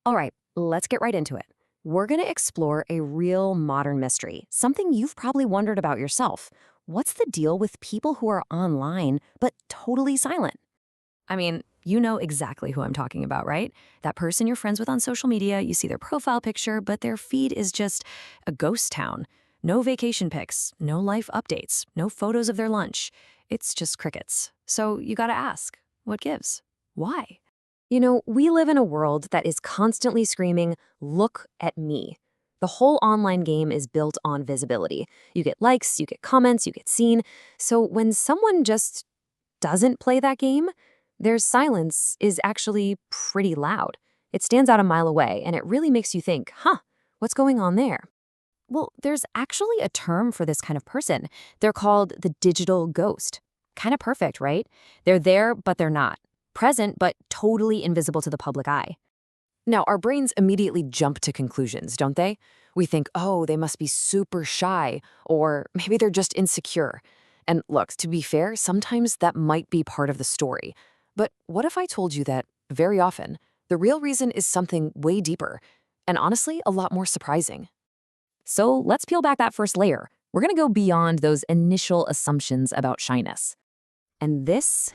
All right, let's get right into it. We're going to explore a real modern mystery, something you've probably wondered about yourself. What's the deal with people who are online but totally silent? I mean, you know exactly who I'm talking about, right? That person you're friends with on social media, you see their profile picture, but their feed is just a ghost town. No vacation pics, no life updates, no photos of their lunch. It's just crickets. So you gotta ask, what gives? Why? We live in a world that is constantly screaming, look at me. The whole online game is built on visibility. You get likes, you get comments, you get seen. So when someone just doesn't play that game, their silence is actually pretty loud. It stands out a mile away, and it really makes you think, what's going on there? Well, there's actually a term for this kind of person. They're called the digital ghost. Kind of perfect, right? They're there, but they're not. Present, but totally invisible to the public eye. Now, our brains immediately jump to conclusions, don't they? We think, oh, they must be super shy, or maybe they're just insecure. And look, to be fair, sometimes that might be part of the story. But what if I told you that, very often, the real reason is something way deeper, and honestly, a lot more surprising? So let's peel back that first layer. We're going to go beyond those initial assumptions about shyness. And this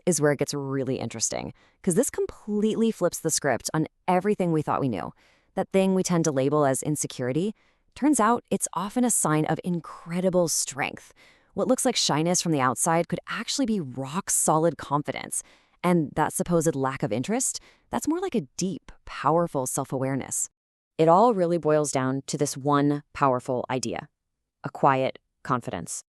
is where it gets really interesting, because this completely flips the script on everything we thought we knew. That thing we tend to label as insecurity, turns out it's often a sign of incredible strength. What looks like shyness from the outside could actually be rock-solid confidence. And that supposed lack of interest, that's more like a deep, powerful self-awareness. It all really boils down to this one powerful idea: a quiet confidence.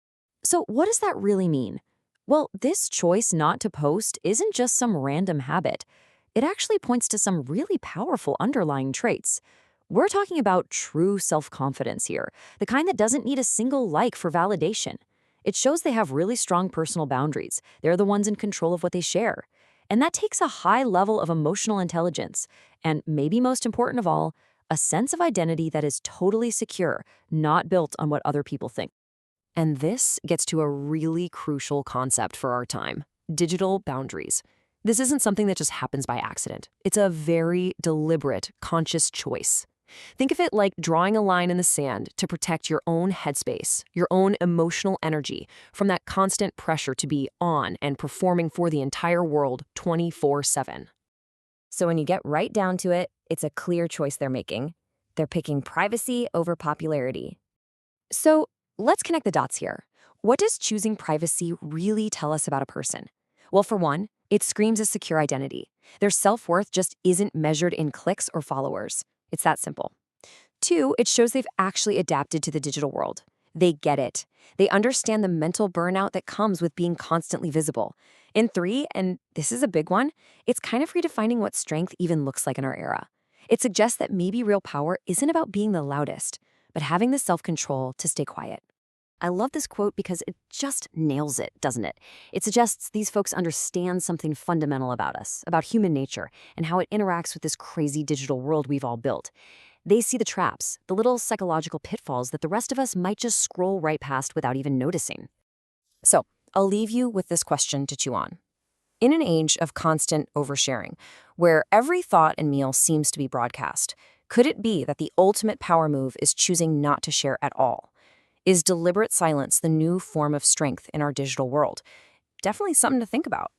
So what does that really mean? Well, this choice not to post isn't just some random habit. It actually points to some really powerful underlying traits. We're talking about true self-confidence here, the kind that doesn't need a single like for validation. It shows they have really strong personal boundaries. They're the ones in control of what they share. And that takes a high level of emotional intelligence. And maybe most important of all, a sense of identity that is totally secure, not built on what other people think. And this gets to a really crucial concept for our time: digital boundaries. This isn't something that just happens by accident. It's a very deliberate, conscious choice. Think of it like drawing a line in the sand to protect your own headspace, your own emotional energy from that constant pressure to be on and performing for the entire world 24/7. So when you get right down to it, it's a clear choice they're making. They're picking privacy over popularity. So let's connect the dots here. What does choosing privacy really tell us about a person? Well, for one, it screams a secure identity. Their self-worth just isn't measured in clicks or followers. It's that simple. Two, it shows they've actually adapted to the digital world. They get it. They understand the mental burnout that comes with being constantly visible. And three, and this is a big one, it's kind of redefining what strength even looks like in our era. It suggests that maybe real power isn't about being the loudest, but having the self-control to stay quiet. I love this quote because it just nails it, doesn't it? It suggests these folks understand something fundamental about us, about human nature, and how it interacts with this crazy digital world we've all built. They see the traps, the little psychological pitfalls that the rest of us might just scroll right past without even noticing. So, I'll leave you with this question to chew on. In an age of constant oversharing, where every thought and meal seems to be broadcast, could it be that the ultimate power move is choosing not to share at all? Is deliberate silence the new form of strength in our digital world? Definitely something to think about.